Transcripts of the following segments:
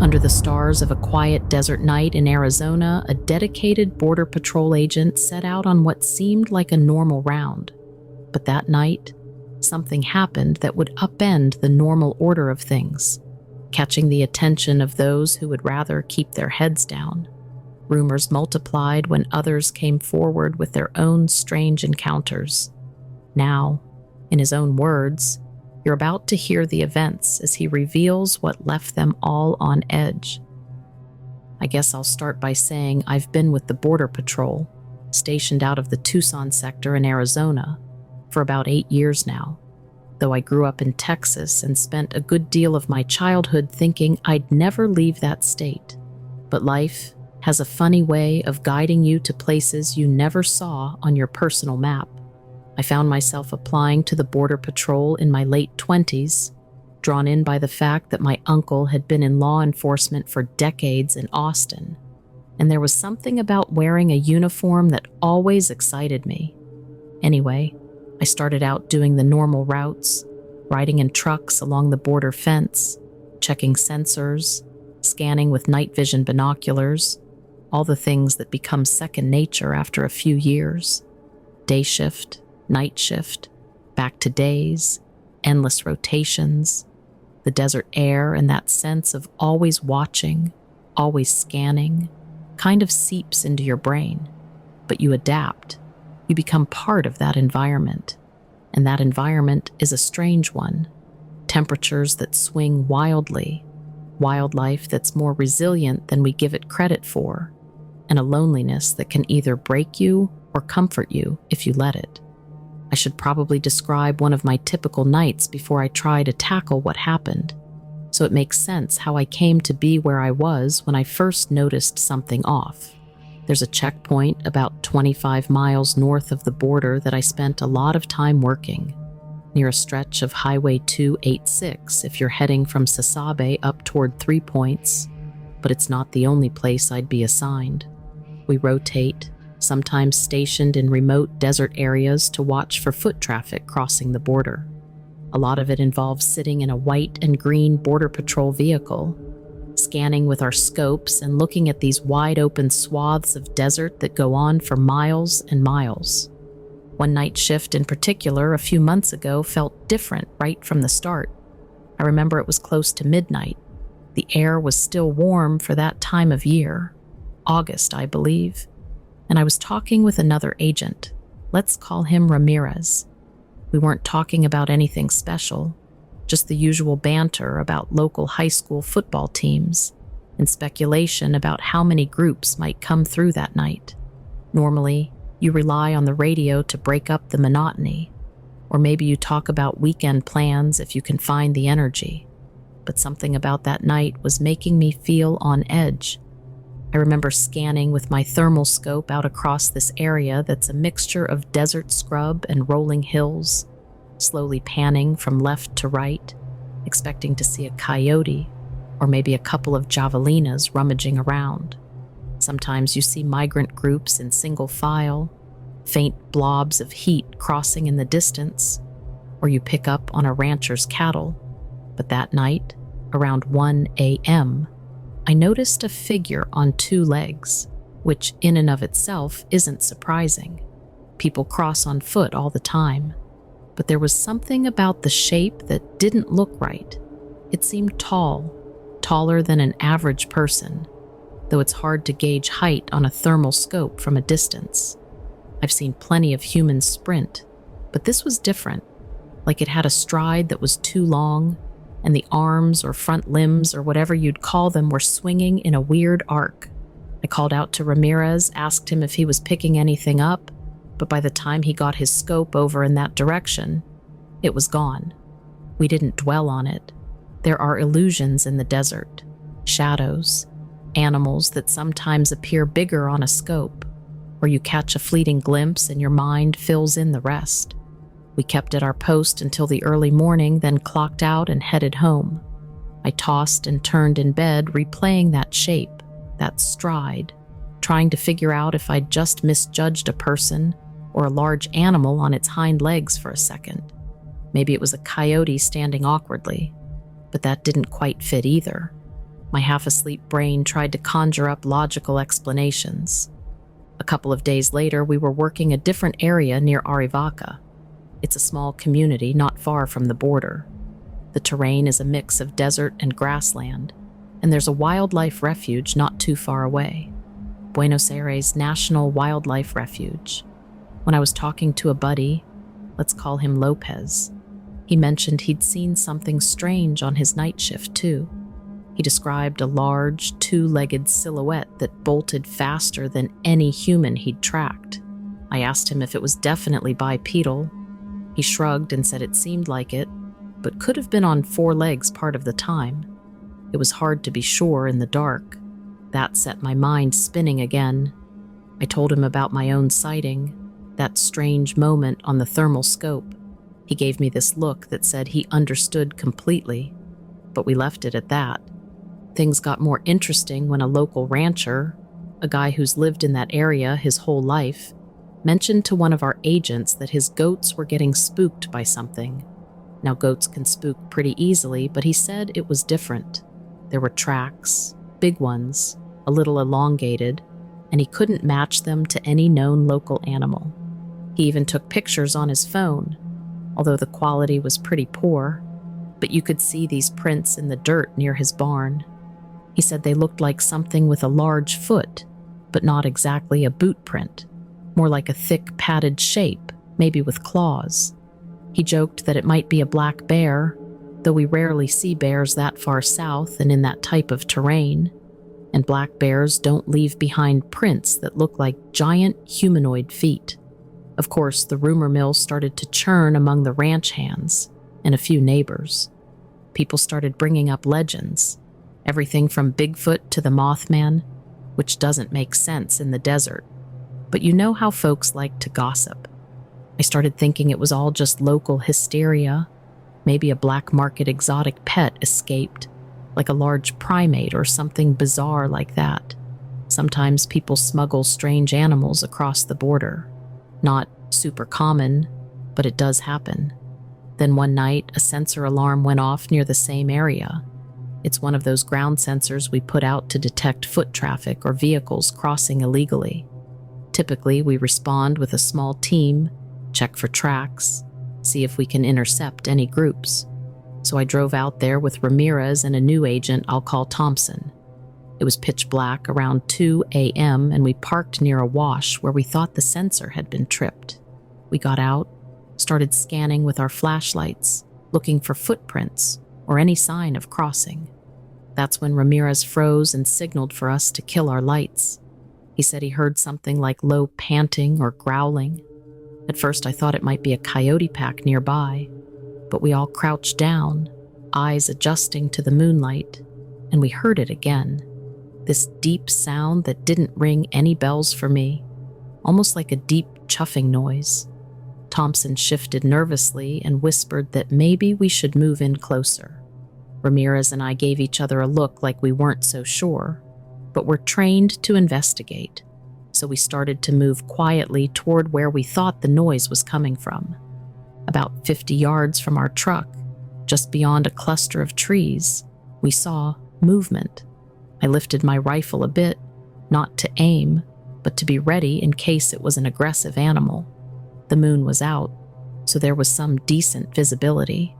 Under the stars of a quiet desert night in Arizona, a dedicated Border Patrol agent set out on what seemed like a normal round. But that night, something happened that would upend the normal order of things, catching the attention of those who would rather keep their heads down. Rumors multiplied when others came forward with their own strange encounters. Now, in his own words, you're about to hear the events as he reveals what left them all on edge. I guess I'll start by saying I've been with the Border Patrol, stationed out of the Tucson sector in Arizona, for about 8 years now, though I grew up in Texas and spent a good deal of my childhood thinking I'd never leave that state. But life has a funny way of guiding you to places you never saw on your personal map. I found myself applying to the Border Patrol in my late 20s, drawn in by the fact that my uncle had been in law enforcement for decades in Austin, and there was something about wearing a uniform that always excited me. Anyway, I started out doing the normal routes, riding in trucks along the border fence, checking sensors, scanning with night vision binoculars, all the things that become second nature after a few years. Day shift, night shift, back to days, endless rotations, the desert air and that sense of always watching, always scanning, kind of seeps into your brain. But you adapt. You become part of that environment. And that environment is a strange one. Temperatures that swing wildly, wildlife that's more resilient than we give it credit for, and a loneliness that can either break you or comfort you if you let it. I should probably describe one of my typical nights before I try to tackle what happened, so it makes sense how I came to be where I was when I first noticed something off. There's a checkpoint about 25 miles north of the border that I spent a lot of time working, near a stretch of Highway 286 if you're heading from Sasabe up toward 3 Points, but it's not the only place I'd be assigned. We rotate, sometimes stationed in remote desert areas to watch for foot traffic crossing the border. A lot of it involves sitting in a white and green Border Patrol vehicle, scanning with our scopes and looking at these wide-open swaths of desert that go on for miles and miles. One night shift in particular, a few months ago, felt different right from the start. I remember it was close to midnight. The air was still warm for that time of year, August, I believe, and I was talking with another agent. Let's call him Ramirez. We weren't talking about anything special, just the usual banter about local high school football teams and speculation about how many groups might come through that night. Normally, you rely on the radio to break up the monotony, or maybe you talk about weekend plans if you can find the energy. But something about that night was making me feel on edge. I remember scanning with my thermal scope out across this area that's a mixture of desert scrub and rolling hills, slowly panning from left to right, expecting to see a coyote or maybe a couple of javelinas rummaging around. Sometimes you see migrant groups in single file, faint blobs of heat crossing in the distance, or you pick up on a rancher's cattle. But that night, around 1 a.m., I noticed a figure on 2 legs, which in and of itself isn't surprising. People cross on foot all the time. But there was something about the shape that didn't look right. It seemed tall, taller than an average person, though it's hard to gauge height on a thermal scope from a distance. I've seen plenty of humans sprint, but this was different, like it had a stride that was too long, and the arms or front limbs or whatever you'd call them were swinging in a weird arc. I called out to Ramirez, asked him if he was picking anything up, but by the time he got his scope over in that direction, it was gone. We didn't dwell on it. There are illusions in the desert, shadows, animals that sometimes appear bigger on a scope, or you catch a fleeting glimpse and your mind fills in the rest. We kept at our post until the early morning, then clocked out and headed home. I tossed and turned in bed, replaying that shape, that stride, trying to figure out if I'd just misjudged a person or a large animal on its hind legs for a second. Maybe it was a coyote standing awkwardly, but that didn't quite fit either. My half-asleep brain tried to conjure up logical explanations. A couple of days later, we were working a different area near Arivaca. It's a small community not far from the border. The terrain is a mix of desert and grassland, and there's a wildlife refuge not too far away. Buenos Aires National Wildlife Refuge. When I was talking to a buddy, let's call him Lopez, he mentioned he'd seen something strange on his night shift too. He described a large, two-legged silhouette that bolted faster than any human he'd tracked. I asked him if it was definitely bipedal. He shrugged and said it seemed like it, but could have been on 4 legs part of the time. It was hard to be sure in the dark. That set my mind spinning again. I told him about my own sighting, that strange moment on the thermal scope. He gave me this look that said he understood completely, but we left it at that. Things got more interesting when a local rancher, a guy who's lived in that area his whole life, mentioned to one of our agents that his goats were getting spooked by something. Now, goats can spook pretty easily, but he said it was different. There were tracks, big ones, a little elongated, and he couldn't match them to any known local animal. He even took pictures on his phone, although the quality was pretty poor, but you could see these prints in the dirt near his barn. He said they looked like something with a large foot, but not exactly a boot print, more like a thick padded shape, maybe with claws. He joked that it might be a black bear, though we rarely see bears that far south and in that type of terrain, and black bears don't leave behind prints that look like giant humanoid feet. Of course, the rumor mill started to churn among the ranch hands and a few neighbors. People started bringing up legends, everything from Bigfoot to the Mothman, which doesn't make sense in the desert. But you know how folks like to gossip. I started thinking it was all just local hysteria. Maybe a black market exotic pet escaped, like a large primate or something bizarre like that. Sometimes people smuggle strange animals across the border. Not super common, but it does happen. Then one night, a sensor alarm went off near the same area. It's one of those ground sensors we put out to detect foot traffic or vehicles crossing illegally. Typically, we respond with a small team, check for tracks, see if we can intercept any groups. So I drove out there with Ramirez and a new agent I'll call Thompson. It was pitch black around 2 a.m. and we parked near a wash where we thought the sensor had been tripped. We got out, started scanning with our flashlights, looking for footprints or any sign of crossing. That's when Ramirez froze and signaled for us to kill our lights. He said he heard something like low panting or growling. At first I thought it might be a coyote pack nearby, but we all crouched down, eyes adjusting to the moonlight, and we heard it again. This deep sound that didn't ring any bells for me, almost like a deep chuffing noise. Thompson shifted nervously and whispered that maybe we should move in closer. Ramirez and I gave each other a look like we weren't so sure, but we're trained to investigate, so we started to move quietly toward where we thought the noise was coming from. About 50 yards from our truck, just beyond a cluster of trees, we saw movement. I lifted my rifle a bit, not to aim, but to be ready in case it was an aggressive animal. The moon was out, so there was some decent visibility,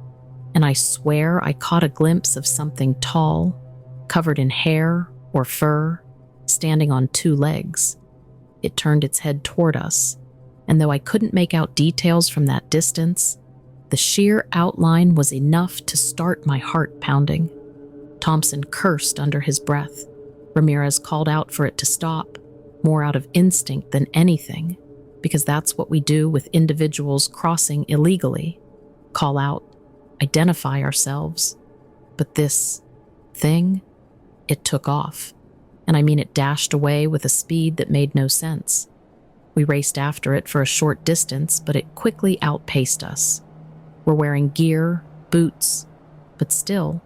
and I swear I caught a glimpse of something tall, covered in hair or fur, standing on 2 legs. It turned its head toward us, and though I couldn't make out details from that distance, the sheer outline was enough to start my heart pounding. Thompson cursed under his breath. Ramirez called out for it to stop, more out of instinct than anything, because that's what we do with individuals crossing illegally. Call out, identify ourselves. But this thing, it took off. And I mean it dashed away with a speed that made no sense. We raced after it for a short distance, but it quickly outpaced us. We're wearing gear, boots, but still,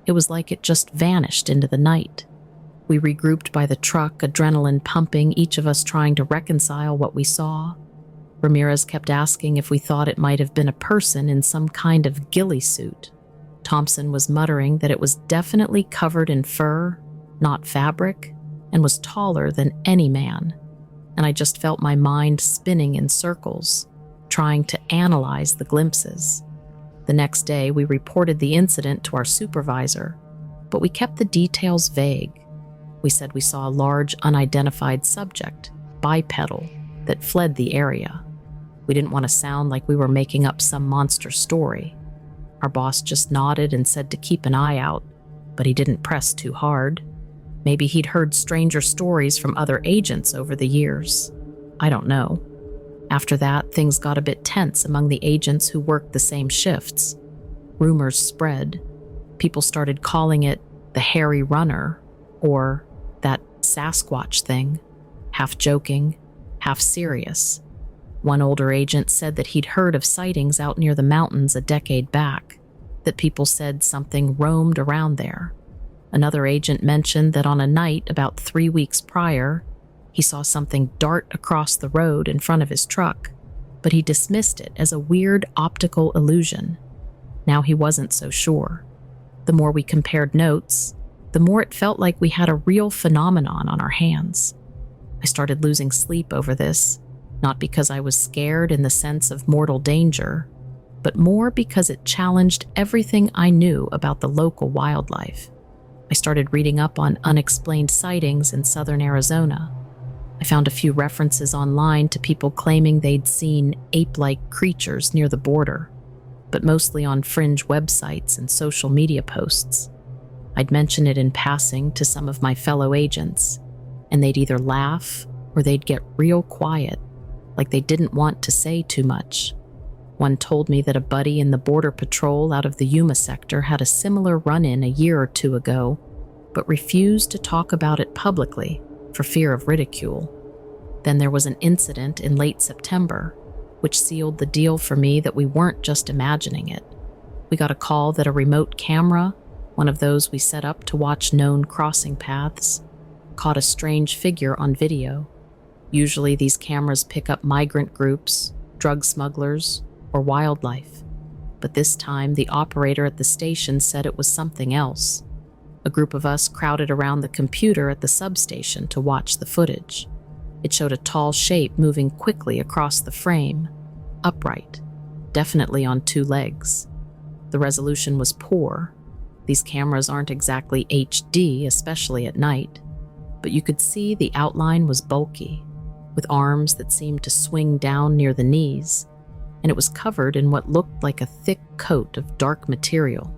it was like it just vanished into the night. We regrouped by the truck, adrenaline pumping, each of us trying to reconcile what we saw. Ramirez kept asking if we thought it might have been a person in some kind of ghillie suit. Thompson was muttering that it was definitely covered in fur, not fabric, and was taller than any man, and I just felt my mind spinning in circles, trying to analyze the glimpses. The next day, we reported the incident to our supervisor, but we kept the details vague. We said we saw a large, unidentified subject, bipedal, that fled the area. We didn't want to sound like we were making up some monster story. Our boss just nodded and said to keep an eye out, but he didn't press too hard. Maybe he'd heard stranger stories from other agents over the years. I don't know. After that, things got a bit tense among the agents who worked the same shifts. Rumors spread. People started calling it the hairy runner, or that Sasquatch thing, half joking, half serious. One older agent said that he'd heard of sightings out near the mountains a decade back, that people said something roamed around there. Another agent mentioned that on a night about 3 weeks prior, he saw something dart across the road in front of his truck, but he dismissed it as a weird optical illusion. Now he wasn't so sure. The more we compared notes, the more it felt like we had a real phenomenon on our hands. I started losing sleep over this, not because I was scared in the sense of mortal danger, but more because it challenged everything I knew about the local wildlife. I started reading up on unexplained sightings in southern Arizona. I found a few references online to people claiming they'd seen ape-like creatures near the border, but mostly on fringe websites and social media posts. I'd mention it in passing to some of my fellow agents, and they'd either laugh or they'd get real quiet, like they didn't want to say too much. One told me that a buddy in the border patrol out of the Yuma sector had a similar run-in a year or two ago, but refused to talk about it publicly for fear of ridicule. Then there was an incident in late September, which sealed the deal for me that we weren't just imagining it. We got a call that a remote camera, one of those we set up to watch known crossing paths, caught a strange figure on video. Usually these cameras pick up migrant groups, drug smugglers, or wildlife. But this time, the operator at the station said it was something else. A group of us crowded around the computer at the substation to watch the footage. It showed a tall shape moving quickly across the frame, upright, definitely on 2 legs. The resolution was poor. These cameras aren't exactly HD, especially at night, but you could see the outline was bulky, with arms that seemed to swing down near the knees, and it was covered in what looked like a thick coat of dark material.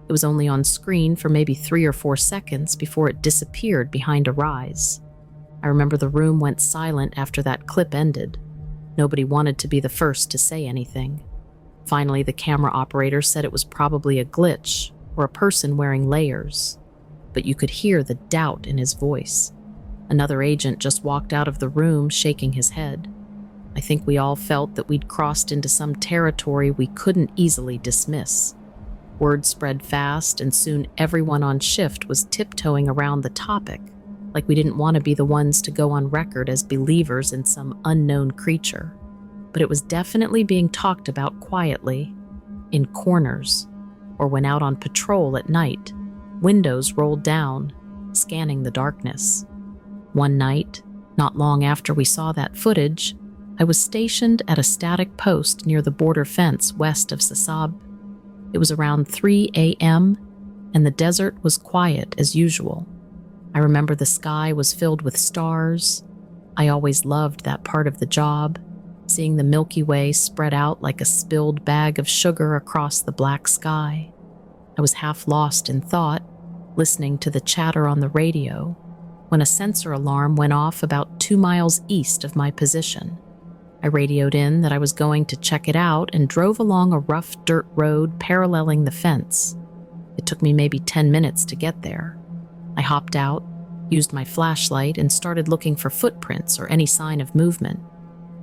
It was only on screen for maybe 3 or 4 seconds before it disappeared behind a rise. I remember the room went silent after that clip ended. Nobody wanted to be the first to say anything. Finally, the camera operator said it was probably a glitch or a person wearing layers, but you could hear the doubt in his voice. Another agent just walked out of the room shaking his head. I think we all felt that we'd crossed into some territory we couldn't easily dismiss. Word spread fast, and soon everyone on shift was tiptoeing around the topic, like we didn't want to be the ones to go on record as believers in some unknown creature. But it was definitely being talked about quietly, in corners, or when out on patrol at night, windows rolled down, scanning the darkness. One night, not long after we saw that footage, I was stationed at a static post near the border fence west of Sasab. It was around 3 a.m., and the desert was quiet as usual. I remember the sky was filled with stars. I always loved that part of the job, seeing the Milky Way spread out like a spilled bag of sugar across the black sky. I was half lost in thought, listening to the chatter on the radio, when a sensor alarm went off about 2 miles east of my position. I radioed in that I was going to check it out and drove along a rough dirt road paralleling the fence. It took me maybe 10 minutes to get there. I hopped out, used my flashlight, and started looking for footprints or any sign of movement.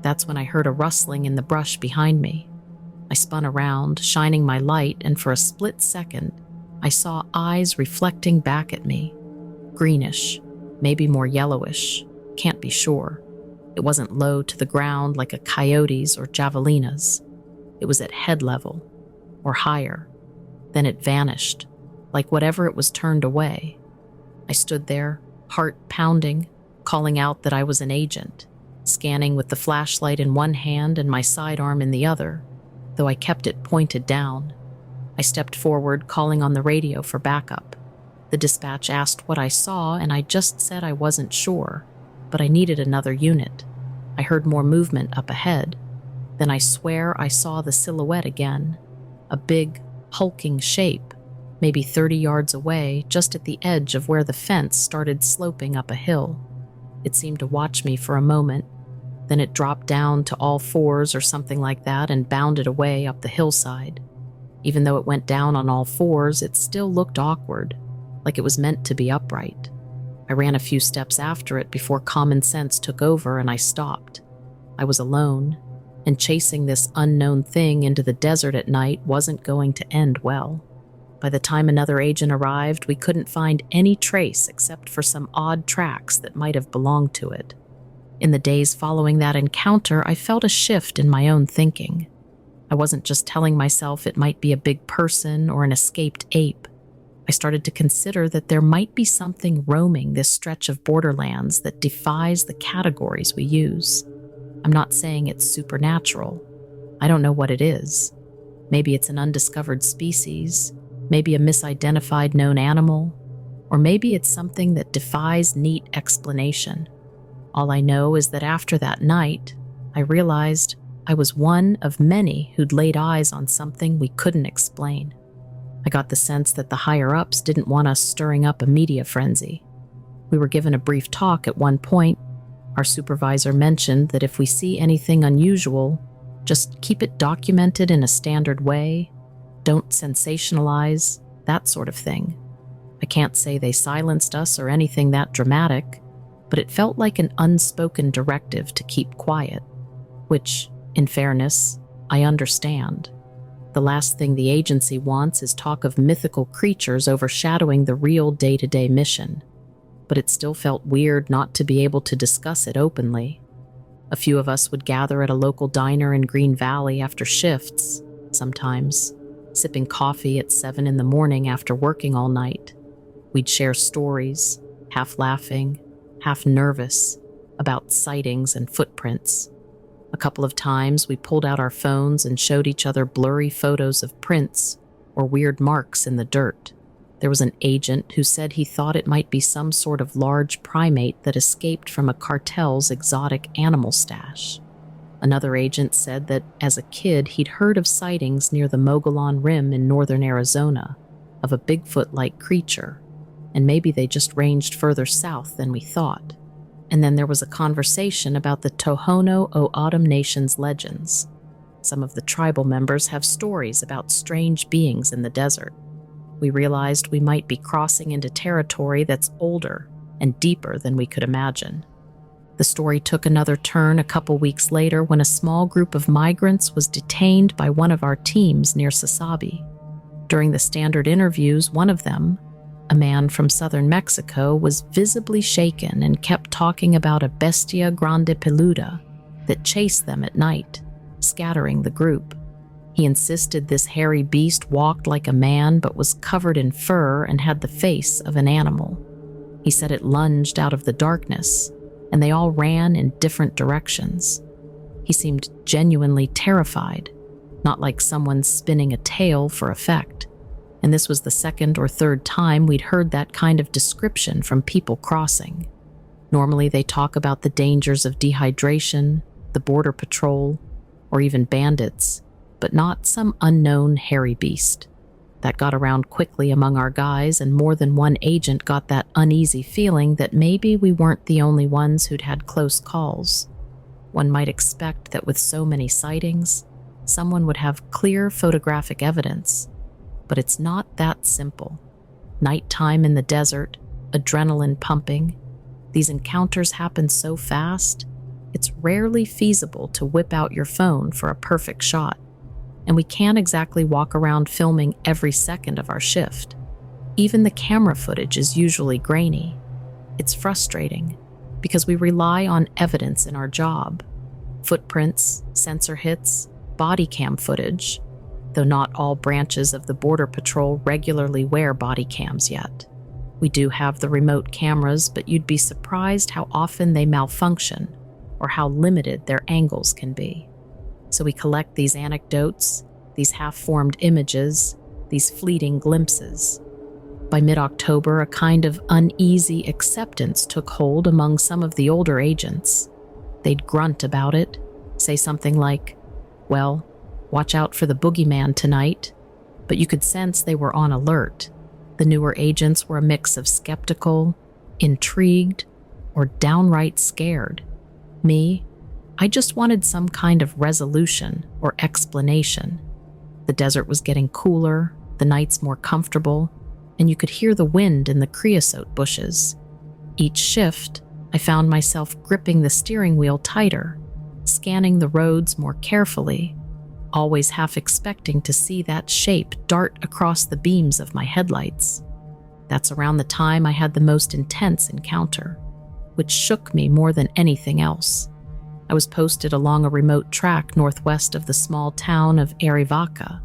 That's when I heard a rustling in the brush behind me. I spun around, shining my light, and for a split second, I saw eyes reflecting back at me. Greenish, maybe more yellowish, can't be sure. It wasn't low to the ground like a coyote's or javelina's. It was at head level, or higher. Then it vanished, like whatever it was turned away. I stood there, heart pounding, calling out that I was an agent, scanning with the flashlight in one hand and my sidearm in the other, though I kept it pointed down. I stepped forward, calling on the radio for backup. The dispatch asked what I saw, and I just said I wasn't sure, but I needed another unit. I heard more movement up ahead. Then I swear I saw the silhouette again, a big, hulking shape, maybe 30 yards away, just at the edge of where the fence started sloping up a hill. It seemed to watch me for a moment. Then it dropped down to all fours or something like that and bounded away up the hillside. Even though it went down on all fours, it still looked awkward, like it was meant to be upright. I ran a few steps after it before common sense took over and I stopped. I was alone, and chasing this unknown thing into the desert at night wasn't going to end well. By the time another agent arrived, we couldn't find any trace except for some odd tracks that might have belonged to it. In the days following that encounter, I felt a shift in my own thinking. I wasn't just telling myself it might be a big person or an escaped ape. I started to consider that there might be something roaming this stretch of borderlands that defies the categories we use. I'm not saying it's supernatural. I don't know what it is. Maybe it's an undiscovered species, maybe a misidentified known animal, or maybe it's something that defies neat explanation. All I know is that after that night, I realized I was one of many who'd laid eyes on something we couldn't explain. I got the sense that the higher-ups didn't want us stirring up a media frenzy. We were given a brief talk at one point. Our supervisor mentioned that if we see anything unusual, just keep it documented in a standard way, don't sensationalize, that sort of thing. I can't say they silenced us or anything that dramatic, but it felt like an unspoken directive to keep quiet, which, in fairness, I understand. The last thing the agency wants is talk of mythical creatures overshadowing the real day-to-day mission, but it still felt weird not to be able to discuss it openly. A few of us would gather at a local diner in Green Valley after shifts, sometimes, sipping coffee at 7 in the morning after working all night. We'd share stories, half laughing, half nervous, about sightings and footprints. A couple of times we pulled out our phones and showed each other blurry photos of prints or weird marks in the dirt. There was an agent who said he thought it might be some sort of large primate that escaped from a cartel's exotic animal stash. Another agent said that as a kid he'd heard of sightings near the Mogollon Rim in northern Arizona of a Bigfoot-like creature, and maybe they just ranged further south than we thought. And then there was a conversation about the Tohono O'odham Nation's legends. Some of the tribal members have stories about strange beings in the desert. We realized we might be crossing into territory that's older and deeper than we could imagine. The story took another turn a couple weeks later when a small group of migrants was detained by one of our teams near Sasabi. During the standard interviews, one of them, a man from southern Mexico, was visibly shaken and kept talking about a bestia grande peluda that chased them at night, scattering the group. He insisted this hairy beast walked like a man but was covered in fur and had the face of an animal. He said it lunged out of the darkness, and they all ran in different directions. He seemed genuinely terrified, not like someone spinning a tale for effect. And this was the second or third time we'd heard that kind of description from people crossing. Normally they talk about the dangers of dehydration, the border patrol, or even bandits, but not some unknown hairy beast. That got around quickly among our guys, and more than one agent got that uneasy feeling that maybe we weren't the only ones who'd had close calls. One might expect that with so many sightings, someone would have clear photographic evidence. But it's not that simple. Nighttime in the desert, adrenaline pumping. These encounters happen so fast, it's rarely feasible to whip out your phone for a perfect shot. And we can't exactly walk around filming every second of our shift. Even the camera footage is usually grainy. It's frustrating because we rely on evidence in our job. Footprints, sensor hits, body cam footage. though not all branches of the Border Patrol regularly wear body cams yet. We do have the remote cameras, but you'd be surprised how often they malfunction or how limited their angles can be. So we collect these anecdotes, these half-formed images, these fleeting glimpses. By mid-October, a kind of uneasy acceptance took hold among some of the older agents. They'd grunt about it, say something like, "Well, watch out for the boogeyman tonight," but you could sense they were on alert. The newer agents were a mix of skeptical, intrigued, or downright scared. Me, I just wanted some kind of resolution or explanation. The desert was getting cooler, the nights more comfortable, and you could hear the wind in the creosote bushes. Each shift, I found myself gripping the steering wheel tighter, scanning the roads more carefully, always half expecting to see that shape dart across the beams of my headlights. That's around the time I had the most intense encounter, which shook me more than anything else. I was posted along a remote track northwest of the small town of Arivaca,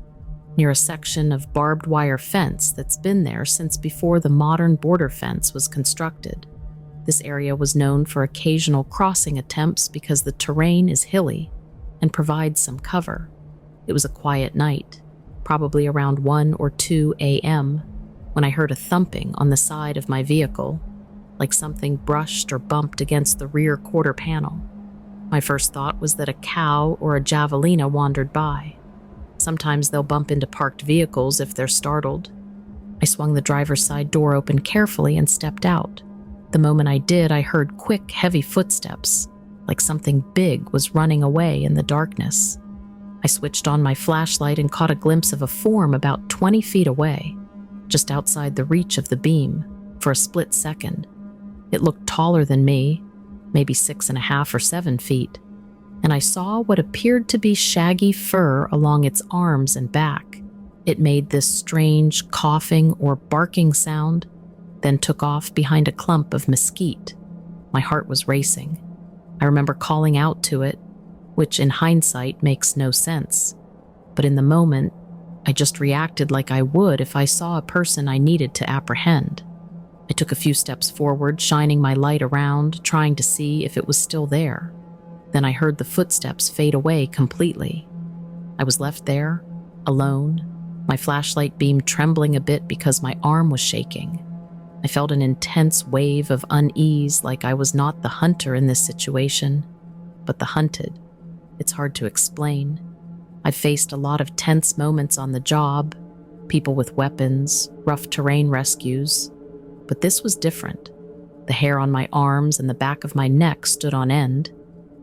near a section of barbed wire fence that's been there since before the modern border fence was constructed. This area was known for occasional crossing attempts because the terrain is hilly and provides some cover. It was a quiet night, probably around 1 or 2 a.m., when I heard a thumping on the side of my vehicle, like something brushed or bumped against the rear quarter panel. My first thought was that a cow or a javelina wandered by. Sometimes they'll bump into parked vehicles if they're startled. I swung the driver's side door open carefully and stepped out. The moment I did, I heard quick, heavy footsteps, like something big was running away in the darkness. I switched on my flashlight and caught a glimpse of a form about 20 feet away, just outside the reach of the beam, for a split second. It looked taller than me, maybe 6.5 or 7 feet, and I saw what appeared to be shaggy fur along its arms and back. It made this strange coughing or barking sound, then took off behind a clump of mesquite. My heart was racing. I remember calling out to it, which in hindsight makes no sense. But in the moment, I just reacted like I would if I saw a person I needed to apprehend. I took a few steps forward, shining my light around, trying to see if it was still there. Then I heard the footsteps fade away completely. I was left there, alone, my flashlight beam trembling a bit because my arm was shaking. I felt an intense wave of unease, like I was not the hunter in this situation, but the hunted. It's hard to explain. I've faced a lot of tense moments on the job, people with weapons, rough terrain rescues, but this was different. The hair on my arms and the back of my neck stood on end,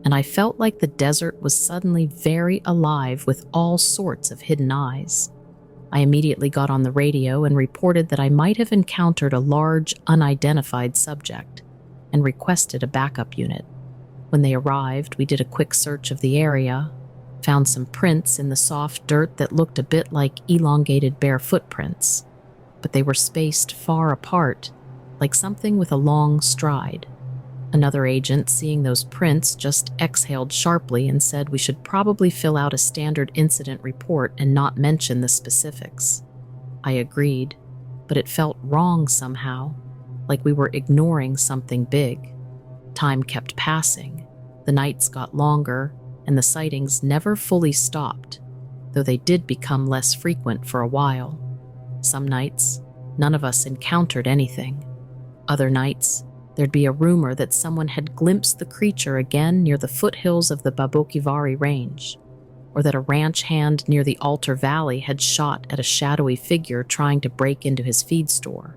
and I felt like the desert was suddenly very alive with all sorts of hidden eyes. I immediately got on the radio and reported that I might have encountered a large, unidentified subject, and requested a backup unit. When they arrived, we did a quick search of the area, found some prints in the soft dirt that looked a bit like elongated bare footprints, but they were spaced far apart, like something with a long stride. Another agent, seeing those prints, just exhaled sharply and said we should probably fill out a standard incident report and not mention the specifics. I agreed, but it felt wrong somehow, like we were ignoring something big. Time kept passing, the nights got longer, and the sightings never fully stopped, though they did become less frequent for a while. Some nights, none of us encountered anything. Other nights, there'd be a rumor that someone had glimpsed the creature again near the foothills of the Babokivari Range, or that a ranch hand near the Altar Valley had shot at a shadowy figure trying to break into his feed store.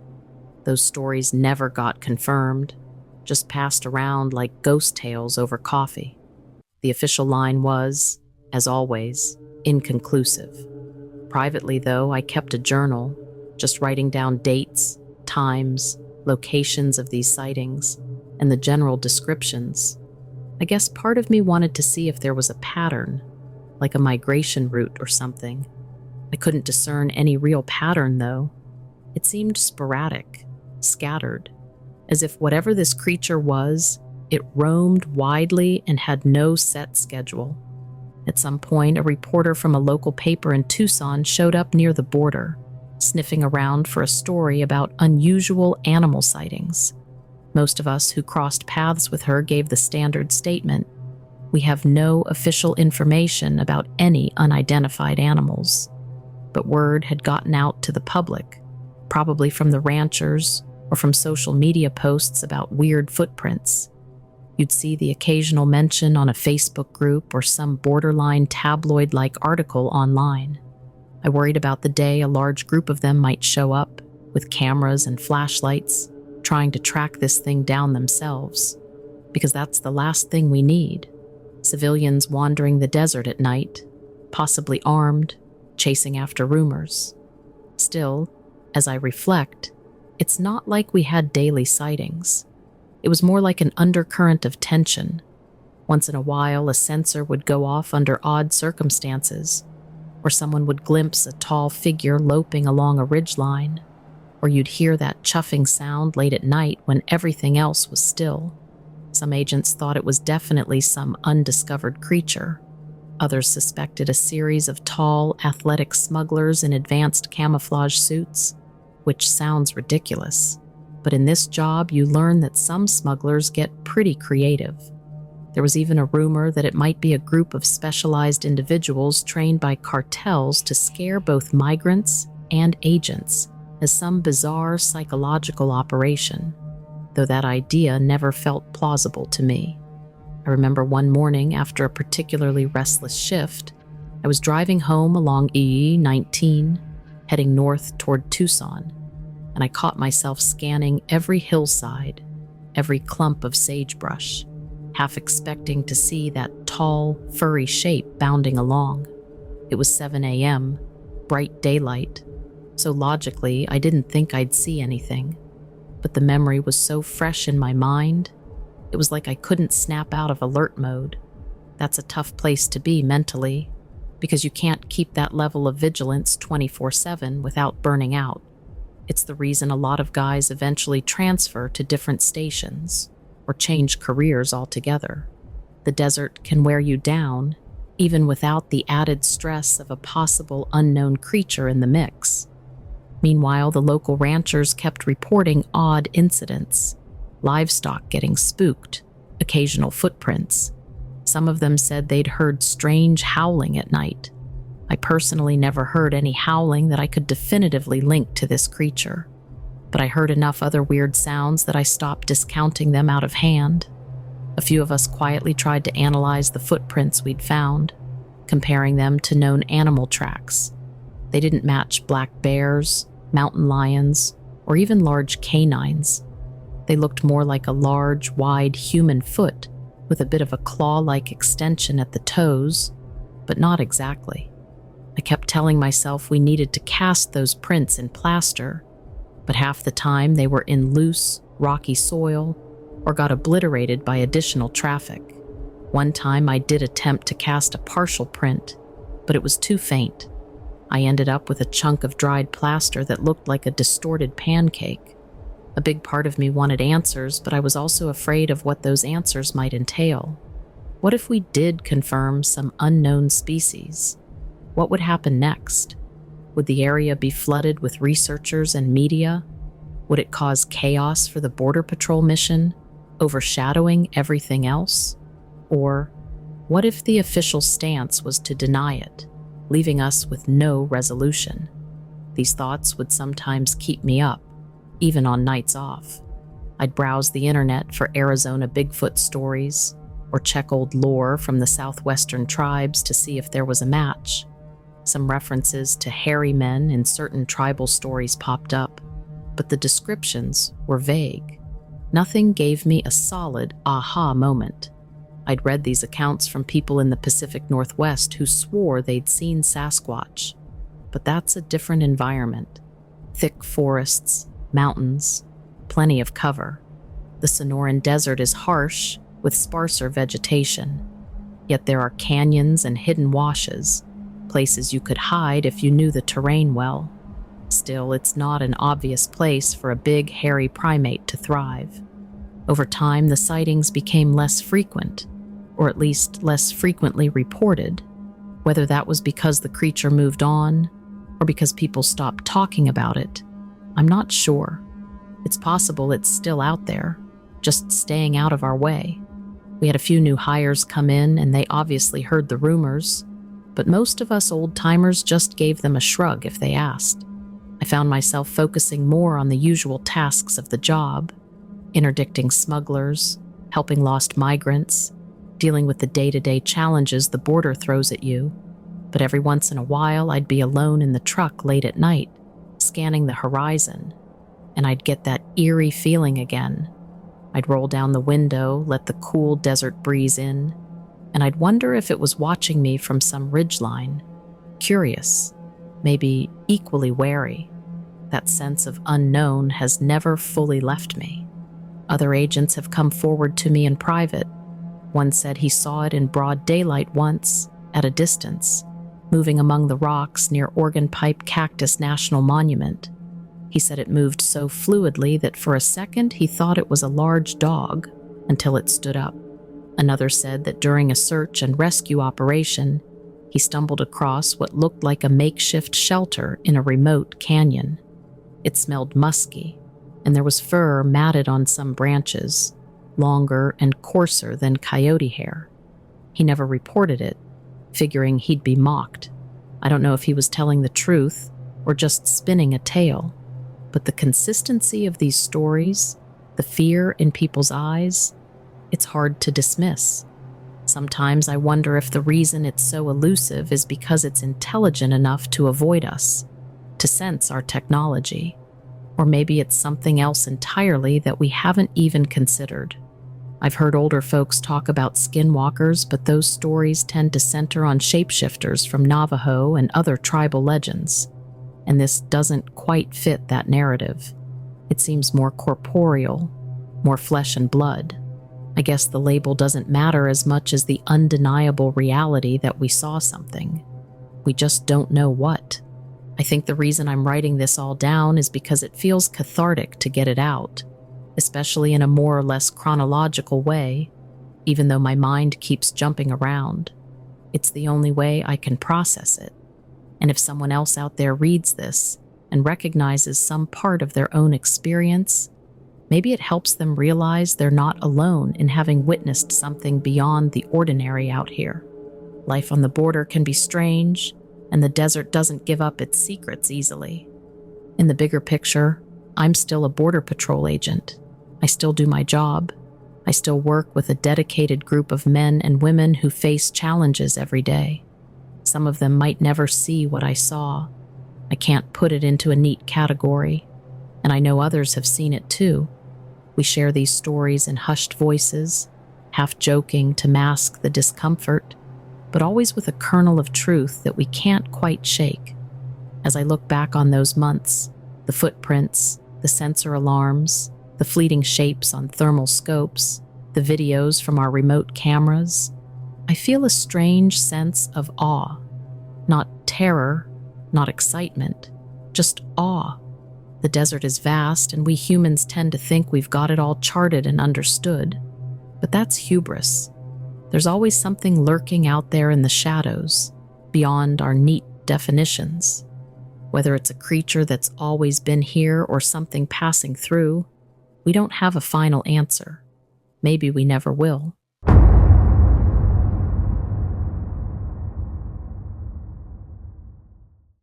Those stories never got confirmed, just passed around like ghost tales over coffee. The official line was, as always, inconclusive. Privately, though, I kept a journal, just writing down dates, times, locations of these sightings, and the general descriptions. I guess part of me wanted to see if there was a pattern, like a migration route or something. I couldn't discern any real pattern, though. It seemed sporadic, scattered, as if whatever this creature was, it roamed widely and had no set schedule. At some point, a reporter from a local paper in Tucson showed up near the border, sniffing around for a story about unusual animal sightings. Most of us who crossed paths with her gave the standard statement, "We have no official information about any unidentified animals." But word had gotten out to the public, probably from the ranchers or from social media posts about weird footprints. You'd see the occasional mention on a Facebook group or some borderline tabloid-like article online. I worried about the day a large group of them might show up with cameras and flashlights, trying to track this thing down themselves, because that's the last thing we need. Civilians wandering the desert at night, possibly armed, chasing after rumors. Still, as I reflect, it's not like we had daily sightings. It was more like an undercurrent of tension. Once in a while, a sensor would go off under odd circumstances, or someone would glimpse a tall figure loping along a ridgeline, or you'd hear that chuffing sound late at night when everything else was still. Some agents thought it was definitely some undiscovered creature. Others suspected a series of tall, athletic smugglers in advanced camouflage suits, which sounds ridiculous. But in this job, you learn that some smugglers get pretty creative. There was even a rumor that it might be a group of specialized individuals trained by cartels to scare both migrants and agents as some bizarre psychological operation, though that idea never felt plausible to me. I remember one morning after a particularly restless shift, I was driving home along E19, heading north toward Tucson, and I caught myself scanning every hillside, every clump of sagebrush, half expecting to see that tall, furry shape bounding along. It was 7 a.m., bright daylight, so logically I didn't think I'd see anything. But the memory was so fresh in my mind, it was like I couldn't snap out of alert mode. That's a tough place to be mentally, because you can't keep that level of vigilance 24/7 without burning out. It's the reason a lot of guys eventually transfer to different stations or change careers altogether. The desert can wear you down, even without the added stress of a possible unknown creature in the mix. Meanwhile, the local ranchers kept reporting odd incidents, livestock getting spooked, occasional footprints. Some of them said they'd heard strange howling at night. I personally never heard any howling that I could definitively link to this creature, but I heard enough other weird sounds that I stopped discounting them out of hand. A few of us quietly tried to analyze the footprints we'd found, comparing them to known animal tracks. They didn't match black bears, mountain lions, or even large canines. They looked more like a large, wide human foot with a bit of a claw-like extension at the toes, but not exactly. I kept telling myself we needed to cast those prints in plaster, but half the time they were in loose, rocky soil or got obliterated by additional traffic. One time I did attempt to cast a partial print, but it was too faint. I ended up with a chunk of dried plaster that looked like a distorted pancake. A big part of me wanted answers, but I was also afraid of what those answers might entail. What if we did confirm some unknown species? What would happen next? Would the area be flooded with researchers and media? Would it cause chaos for the Border Patrol mission, overshadowing everything else? Or what if the official stance was to deny it, leaving us with no resolution? These thoughts would sometimes keep me up, even on nights off. I'd browse the internet for Arizona Bigfoot stories, or check old lore from the southwestern tribes to see if there was a match. Some references to hairy men in certain tribal stories popped up, but the descriptions were vague. Nothing gave me a solid aha moment. I'd read these accounts from people in the Pacific Northwest who swore they'd seen Sasquatch, but that's a different environment. Thick forests, mountains, plenty of cover. The Sonoran Desert is harsh, with sparser vegetation, yet there are canyons and hidden washes, places you could hide if you knew the terrain well. Still, it's not an obvious place for a big, hairy primate to thrive. Over time, the sightings became less frequent, or at least less frequently reported, Whether that was because the creature moved on or because people stopped talking about it, I'm not sure. It's possible it's still out there, just staying out of our way. We had a few new hires come in and they obviously heard the rumors, but most of us old-timers just gave them a shrug if they asked. I found myself focusing more on the usual tasks of the job, interdicting smugglers, helping lost migrants, dealing with the day-to-day challenges the border throws at you. But every once in a while, I'd be alone in the truck late at night, scanning the horizon, and I'd get that eerie feeling again. I'd roll down the window, let the cool desert breeze in, and I'd wonder if it was watching me from some ridgeline, curious, maybe equally wary. That sense of unknown has never fully left me. Other agents have come forward to me in private. One said he saw it in broad daylight once, at a distance, moving among the rocks near Organ Pipe Cactus National Monument. He said it moved so fluidly that for a second he thought it was a large dog until it stood up. Another said that during a search and rescue operation, he stumbled across what looked like a makeshift shelter in a remote canyon. It smelled musky, and there was fur matted on some branches, longer and coarser than coyote hair. He never reported it, figuring he'd be mocked. I don't know if he was telling the truth or just spinning a tale, but the consistency of these stories, the fear in people's eyes, it's hard to dismiss. Sometimes I wonder if the reason it's so elusive is because it's intelligent enough to avoid us, to sense our technology, or maybe it's something else entirely that we haven't even considered. I've heard older folks talk about skinwalkers, but those stories tend to center on shapeshifters from Navajo and other tribal legends, and this doesn't quite fit that narrative. It seems more corporeal, more flesh and blood. I guess the label doesn't matter as much as the undeniable reality that we saw something. We just don't know what. I think the reason I'm writing this all down is because it feels cathartic to get it out, especially in a more or less chronological way, even though my mind keeps jumping around. It's the only way I can process it. And if someone else out there reads this and recognizes some part of their own experience, maybe it helps them realize they're not alone in having witnessed something beyond the ordinary out here. Life on the border can be strange, and the desert doesn't give up its secrets easily. In the bigger picture, I'm still a border patrol agent. I still do my job. I still work with a dedicated group of men and women who face challenges every day. Some of them might never see what I saw. I can't put it into a neat category, and I know others have seen it too. We share these stories in hushed voices, half joking to mask the discomfort, but always with a kernel of truth that we can't quite shake. As I look back on those months, the footprints, the sensor alarms, the fleeting shapes on thermal scopes, the videos from our remote cameras, I feel a strange sense of awe. Not terror, not excitement, just awe. The desert is vast, and we humans tend to think we've got it all charted and understood. But that's hubris. There's always something lurking out there in the shadows, beyond our neat definitions. Whether it's a creature that's always been here or something passing through, we don't have a final answer. Maybe we never will.